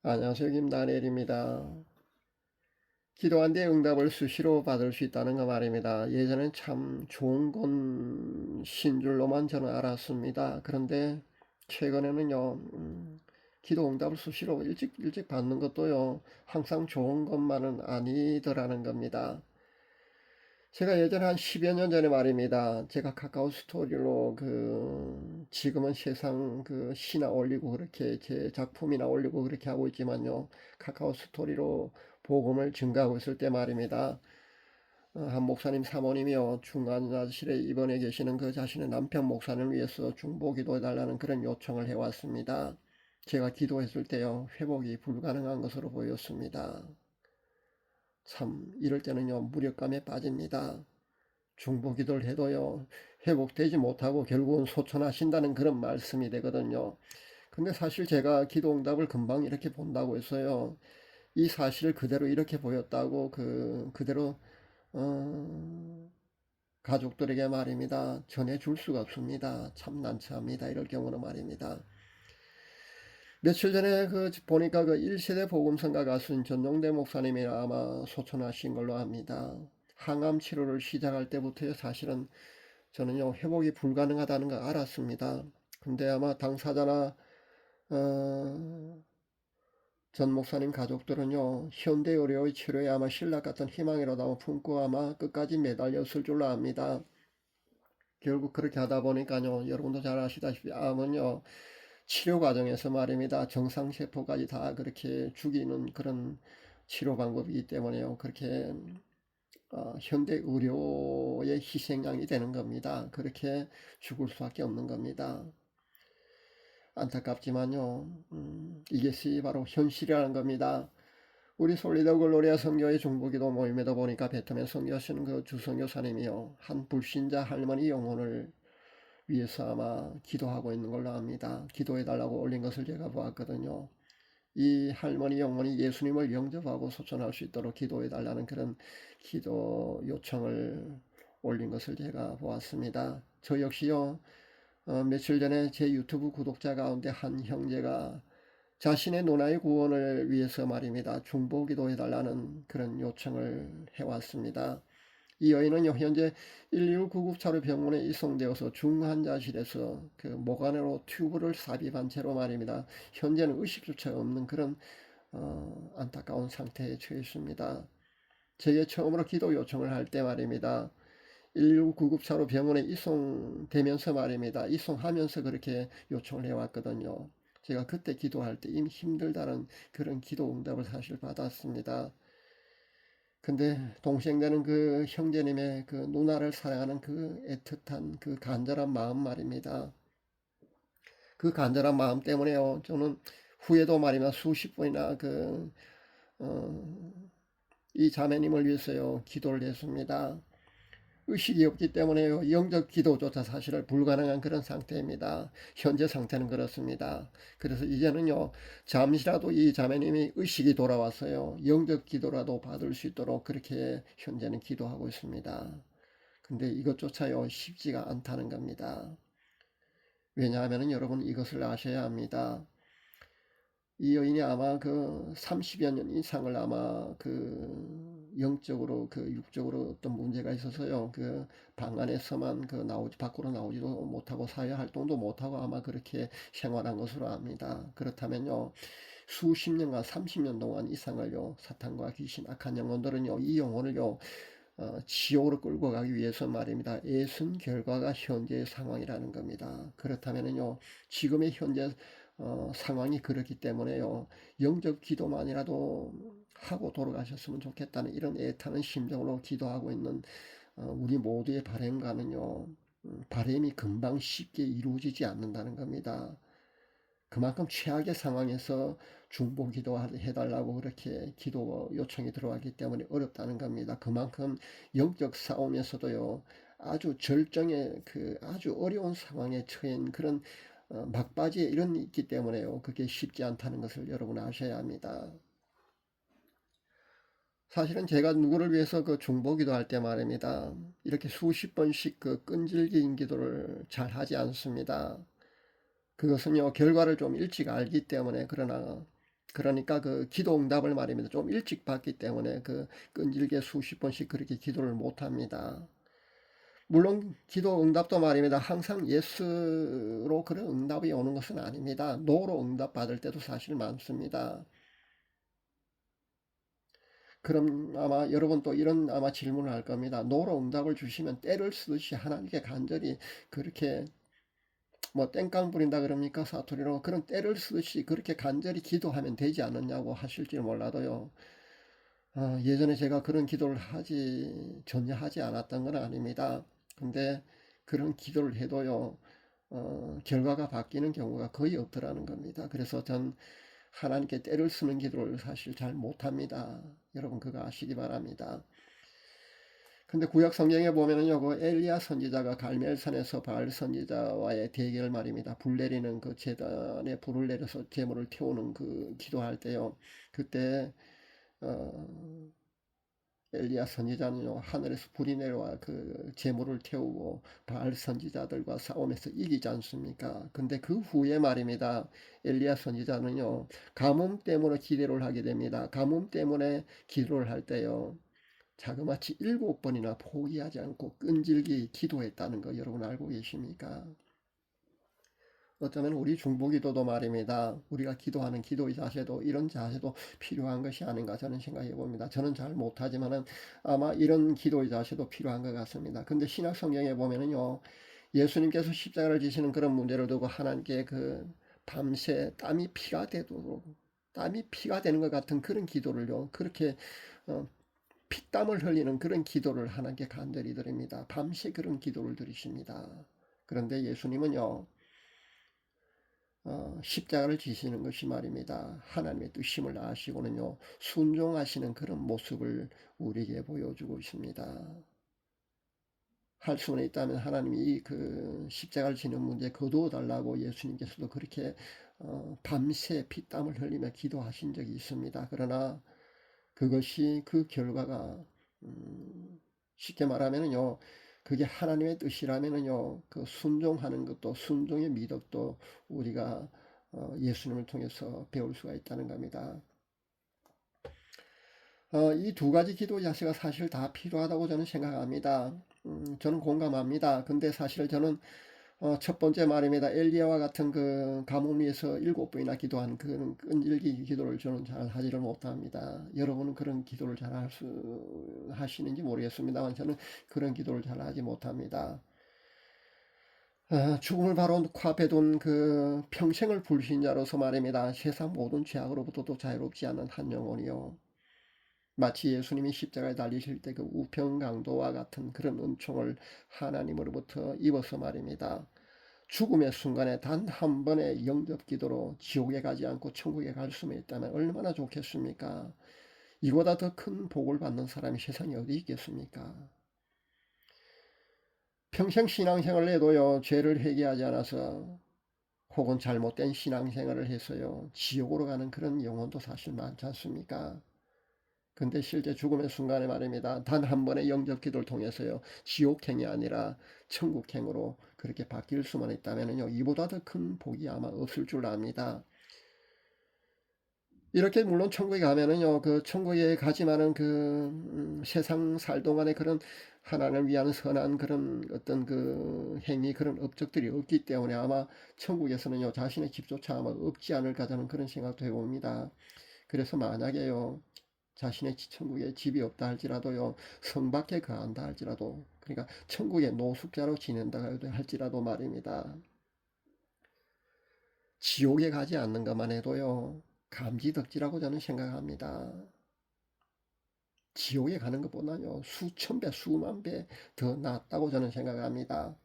안녕하세요. 김다니엘입니다. 기도한 데 응답을 수시로 받을 수 있다는 거 말입니다. 예전엔 참 좋은 것인 줄로만 저는 알았습니다. 그런데 최근에는요, 기도 응답을 수시로 일찍 받는 것도요, 항상 좋은 것만은 아니더라는 겁니다. 제가 예전에 한 10여 년 전에 말입니다. 제가 카카오 스토리로 지금은 세상 시나 올리고 그렇게 제 작품이나 올리고 그렇게 하고 있지만요. 카카오 스토리로 복음을 증가하고 있을 때 말입니다. 한 목사님 사모님이요. 중환자실에 입원해 계시는 그 자신의 남편 목사님을 위해서 중보 기도해 달라는 그런 요청을 해왔습니다. 제가 기도했을 때요. 회복이 불가능한 것으로 보였습니다. 참 이럴 때는요. 무력감에 빠집니다. 중보기도를 해도요 회복되지 못하고 결국은 소천하신다는 그런 말씀이 되거든요. 근데 사실 제가 기도응답을 금방 이렇게 본다고 했어요. 이 사실을 그대로 이렇게 보였다고 그대로 가족들에게 말입니다 전해줄 수가 없습니다. 참 난처합니다. 이럴 경우는 말입니다. 며칠 전에 보니까 1세대 복음성가 가수인 전용대 목사님이 아마 소천하신 걸로 압니다. 항암 치료를 시작할 때부터 사실은 저는요 회복이 불가능하다는 걸 알았습니다. 근데 아마 당사자나 전 목사님 가족들은요 현대 의료의 치료에 아마 신락 같은 희망이라도 품고 아마 끝까지 매달렸을 줄로 압니다. 결국 그렇게 하다 보니까요 여러분도 잘 아시다시피 암은요 치료 과정에서 말입니다 정상세포까지 다 그렇게 죽이는 그런 치료 방법이기 때문에요 그렇게 현대 의료의 희생양이 되는 겁니다. 그렇게 죽을 수밖에 없는 겁니다. 안타깝지만요, 이것이 바로 현실이라는 겁니다. 우리 솔리더 글로리아 선교회 중보기도 모임에도 보니까 베트남 선교하시는 그 주선교사님이요, 한 불신자 할머니 영혼을 위해서 아마 기도하고 있는 걸로 압니다. 기도해달라고 올린 것을 제가 보았거든요. 이 할머니 영혼이 예수님을 영접하고 소천할 수 있도록 기도해달라는 그런 기도 요청을 올린 것을 제가 보았습니다. 저 역시요, 며칠 전에 제 유튜브 구독자 가운데 한 형제가 자신의 노나의 구원을 위해서 말입니다. 중보 기도해달라는 그런 요청을 해왔습니다. 이 여인은요 현재 119 구급차로 병원에 이송되어서 중환자실에서 목 안으로 튜브를 삽입한 채로 말입니다. 현재는 의식조차 없는 그런 안타까운 상태에 처해 있습니다. 제게 처음으로 기도 요청을 할 때 말입니다. 119 구급차로 병원에 이송되면서 말입니다. 이송하면서 그렇게 요청을 해왔거든요. 제가 그때 기도할 때 이미 힘들다는 그런 기도 응답을 사실 받았습니다. 근데 동생되는 그 형제님의 그 누나를 사랑하는 그 애틋한 그 간절한 마음 말입니다. 그 간절한 마음 때문에요. 저는 후에도 말이면 수십 번이나 이 자매님을 위해서요 기도를 했습니다. 의식이 없기 때문에요 영적 기도조차 사실 불가능한 그런 상태입니다. 현재 상태는 그렇습니다. 그래서 이제는요 잠시라도 이 자매님이 의식이 돌아왔어요 영적 기도라도 받을 수 있도록 그렇게 현재는 기도하고 있습니다. 근데 이것조차요 쉽지가 않다는 겁니다. 왜냐하면 여러분 이것을 아셔야 합니다. 이 여인이 아마 30여 년 이상을 아마 영적으로 육적으로 어떤 문제가 있어서요 방 안에서만 나오지 밖으로 나오지도 못하고 사회 활동도 못하고 아마 그렇게 생활한 것으로 압니다. 그렇다면요 수십 년간 30년 동안 이상을요 사탄과 귀신 악한 영혼들은요 이 영혼을요 지옥으로 끌고 가기 위해서 말입니다. 애쓴 결과가 현재의 상황이라는 겁니다. 그렇다면요 지금의 현재 상황이 그렇기 때문에요 영적 기도만이라도 하고 돌아가셨으면 좋겠다는 이런 애타는 심정으로 기도하고 있는 우리 모두의 바람과는요 바람이 금방 쉽게 이루어지지 않는다는 겁니다. 그만큼 최악의 상황에서 중보 기도해달라고 그렇게 기도 요청이 들어왔기 때문에 어렵다는 겁니다. 그만큼 영적 싸움에서도요 아주 절정의 아주 어려운 상황에 처한 그런 막바지에 이런 있기 때문에요 그게 쉽지 않다는 것을 여러분 아셔야 합니다. 사실은 제가 누구를 위해서 중보 기도할 때 말입니다 이렇게 수십 번씩 끈질긴 기도를 잘 하지 않습니다. 그것은요 결과를 좀 일찍 알기 때문에 그러나 그러니까 그 기도 응답을 말입니다. 좀 일찍 받기 때문에 그 끈질게 수십 번씩 그렇게 기도를 못 합니다. 물론 기도 응답도 말입니다. 항상 예스로 그런 응답이 오는 것은 아닙니다. 노로 응답 받을 때도 사실 많습니다. 그럼 아마 여러분 또 이런 아마 질문을 할 겁니다. 노로 응답을 주시면 때를 쓰듯이 하나님께 간절히 그렇게 뭐 땡깡 부린다 그럽니까? 사투리로 그런 때를 쓰듯이 그렇게 간절히 기도하면 되지 않느냐고 하실지 몰라도요. 예전에 제가 그런 기도를 전혀 하지 않았던 건 아닙니다. 근데 그런 기도를 해도요, 결과가 바뀌는 경우가 거의 없더라는 겁니다. 그래서 전 하나님께 때를 쓰는 기도를 사실 잘 못합니다. 여러분 그거 아시기 바랍니다. 근데 구약 성경에 보면은요, 그 엘리야 선지자가 갈멜산에서 바알 선지자와의 대결 말입니다. 불 내리는 그 제단에 불을 내려서 제물을 태우는 그 기도할 때요. 그때 어, 엘리야 선지자는요, 하늘에서 불이 내려와 그 제물을 태우고 바알 선지자들과 싸움에서 이기지 않습니까? 근데 그 후에 말입니다. 엘리야 선지자는요, 가뭄 때문에 기도를 하게 됩니다. 가뭄 때문에 기도를 할 때요, 자그마치 7번이나 포기하지 않고 끈질기 기도했다는 거 여러분 알고 계십니까? 어쩌면 우리 중보기도도 말입니다. 우리가 기도하는 기도의 자세도 이런 자세도 필요한 것이 아닌가 저는 생각해 봅니다. 저는 잘 못하지만은 아마 이런 기도의 자세도 필요한 것 같습니다. 근데 신약 성경에 보면은요, 예수님께서 십자가를 지시는 그런 문제를 두고 하나님께 그 밤새 땀이 피가 되는 것 같은 그런 기도를요, 그렇게 어, 피땀을 흘리는 그런 기도를 하나님께 간절히 드립니다. 밤새 그런 기도를 드리십니다. 그런데 예수님은요, 십자가를 지시는 것이 말입니다. 하나님의 뜻임을 아시고는요, 순종하시는 그런 모습을 우리에게 보여주고 있습니다. 할 수는 있다면 하나님이 그 십자가를 지는 문제 거두어 달라고 예수님께서도 그렇게 밤새 피땀을 흘리며 기도하신 적이 있습니다. 그러나 그것이 그 결과가 쉽게 말하면은요, 그게 하나님의 뜻이라면은요, 그 순종하는 것도 순종의 미덕도 우리가 예수님을 통해서 배울 수가 있다는 겁니다. 이 두 가지 기도 자세가 사실 다 필요하다고 저는 생각합니다. 저는 공감합니다. 근데 사실 저는 첫 번째 말입니다. 엘리야와 같은 그 가뭄위에서 7번이나 기도한 그런 끈질기 기도를 저는 잘 하지를 못합니다. 여러분은 그런 기도를 잘 하시는지 모르겠습니다만 저는 그런 기도를 잘 하지 못합니다. 죽음을 바로 코앞에 둔 그 평생을 불신자로서 말입니다. 세상 모든 죄악으로부터도 자유롭지 않은 한 영혼이요. 마치 예수님이 십자가에 달리실 때 그 우평강도와 같은 그런 은총을 하나님으로부터 입어서 말입니다. 죽음의 순간에 단 한 번의 영접 기도로 지옥에 가지 않고 천국에 갈 수만 있다면 얼마나 좋겠습니까? 이보다 더 큰 복을 받는 사람이 세상에 어디 있겠습니까? 평생 신앙생활을 해도요, 죄를 회개하지 않아서 혹은 잘못된 신앙생활을 해서요, 지옥으로 가는 그런 영혼도 사실 많지 않습니까? 근데 실제 죽음의 순간에 말입니다. 단 한 번의 영접 기도를 통해서요, 지옥행이 아니라 천국행으로 그렇게 바뀔 수만 있다면요, 이보다 더 큰 복이 아마 없을 줄 압니다. 이렇게 물론 천국에 가면은요, 그 천국에 가지만은 그 세상 살 동안에 그런 하나님을 위한 선한 그런 어떤 그 행위 그런 업적들이 없기 때문에 아마 천국에서는요, 자신의 집조차 아마 없지 않을까 저는 그런 생각도 해봅니다. 그래서 만약에요, 자신의 천국에 집이 없다 할지라도요, 성 밖에 거한다 할지라도, 그러니까 천국의 노숙자로 지낸다 할지라도 말입니다. 지옥에 가지 않는 것만 해도요, 감지덕지라고 저는 생각합니다. 지옥에 가는 것보다요, 수천 배, 수만 배 더 낫다고 저는 생각합니다.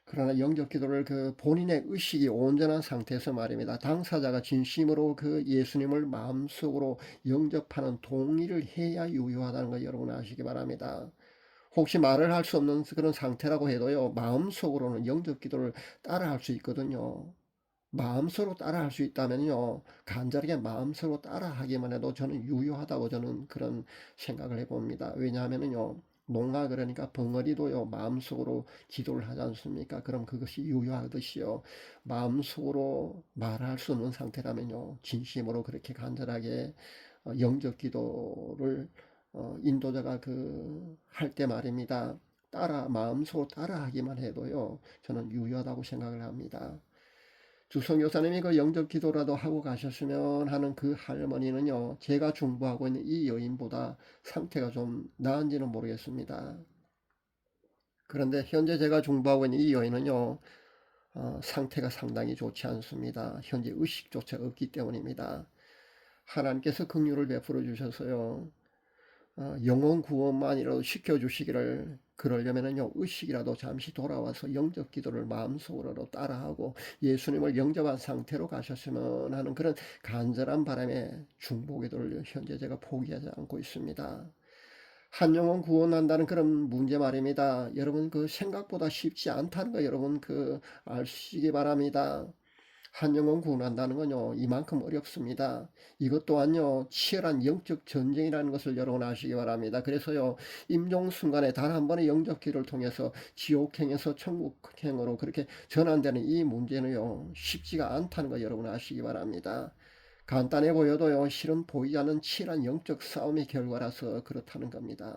그러나 영접 기도를 그 본인의 의식이 온전한 상태에서 말입니다. 당사자가 진심으로 그 예수님을 마음속으로 영접하는 동의를 해야 유효하다는 거 여러분 아시기 바랍니다. 혹시 말을 할 수 없는 그런 상태라고 해도요, 마음속으로는 영접 기도를 따라 할 수 있거든요. 마음속으로 따라 할 수 있다면요, 간절하게 마음속으로 따라 하기만 해도 저는 유효하다고 저는 그런 생각을 해봅니다. 왜냐하면요, 농아 그러니까 벙어리도요 마음속으로 기도를 하지 않습니까? 그럼 그것이 유효하듯이요 마음속으로 말할 수 없는 상태라면요 진심으로 그렇게 간절하게 영적 기도를 인도자가 그 할 때 말입니다. 따라 마음속으로 따라하기만 해도요 저는 유효하다고 생각을 합니다. 주성교사님이 그 영적 기도라도 하고 가셨으면 하는 그 할머니는요 제가 중보하고 있는 이 여인보다 상태가 좀 나은지는 모르겠습니다. 그런데 현재 제가 중보하고 있는 이 여인은요 상태가 상당히 좋지 않습니다. 현재 의식조차 없기 때문입니다. 하나님께서 긍휼을 베풀어 주셔서요 영혼 구원만이라도 시켜주시기를, 그러려면은요 의식이라도 잠시 돌아와서 영적 기도를 마음속으로 따라하고 예수님을 영접한 상태로 가셨으면 하는 그런 간절한 바람에 중보기도를 현재 제가 포기하지 않고 있습니다. 한 영혼 구원한다는 그런 문제 말입니다. 여러분 그 생각보다 쉽지 않다는 거 여러분 그 아시기 바랍니다. 한 영혼 구원한다는 건요 이만큼 어렵습니다. 이것 또한요 치열한 영적 전쟁이라는 것을 여러분 아시기 바랍니다. 그래서요 임종 순간에 단 한 번의 영적 기도를 통해서 지옥행에서 천국행으로 그렇게 전환되는 이 문제는요 쉽지가 않다는 거 여러분 아시기 바랍니다. 간단해 보여도요 실은 보이지 않는 치열한 영적 싸움의 결과라서 그렇다는 겁니다.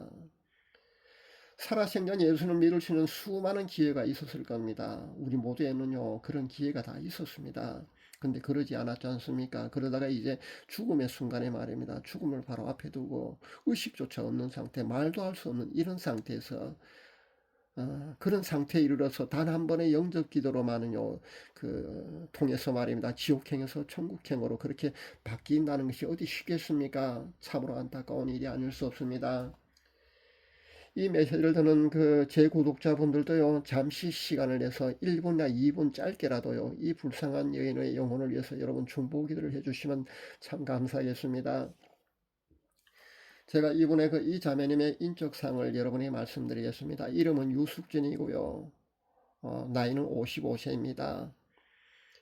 살아생전 예수를 믿을 수 있는 수많은 기회가 있었을 겁니다. 우리 모두에는요 그런 기회가 다 있었습니다. 근데 그러지 않았지 않습니까? 그러다가 이제 죽음의 순간에 말입니다. 죽음을 바로 앞에 두고 의식조차 없는 상태, 말도 할 수 없는 이런 상태에서 그런 상태에 이르러서 단 한 번의 영적 기도로만은요 그 통해서 말입니다. 지옥행에서 천국행으로 그렇게 바뀐다는 것이 어디 쉽겠습니까? 참으로 안타까운 일이 아닐 수 없습니다. 이 메시지를 듣는 그 제 구독자분들도요 잠시 시간을 내서 1분이나 2분 짧게라도요 이 불쌍한 여인의 영혼을 위해서 여러분 중보기도를 해주시면 참 감사하겠습니다. 제가 이분의 그 이 자매님의 인적사항을 여러분에게 말씀드리겠습니다. 이름은 유숙진이고요 나이는 55세입니다.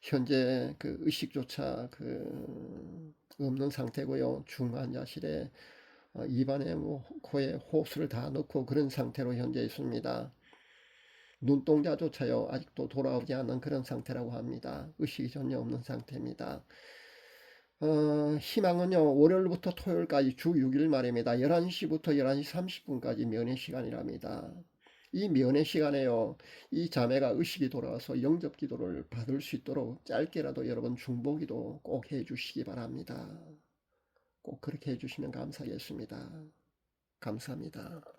현재 그 의식조차 그 없는 상태고요 중환자실에 입안에 뭐 코에 호수를 다 넣고 그런 상태로 현재 있습니다. 눈동자조차요 아직도 돌아오지 않는 그런 상태라고 합니다. 의식이 전혀 없는 상태입니다. 희망은요 월요일부터 토요일까지 주 6일 말입니다. 11시부터 11시 30분까지 면회 시간이랍니다. 이 면회 시간에요 이 자매가 의식이 돌아와서 영접 기도를 받을 수 있도록 짧게라도 여러분 중보기도 꼭 해주시기 바랍니다. 꼭 그렇게 해주시면 감사하겠습니다. 감사합니다.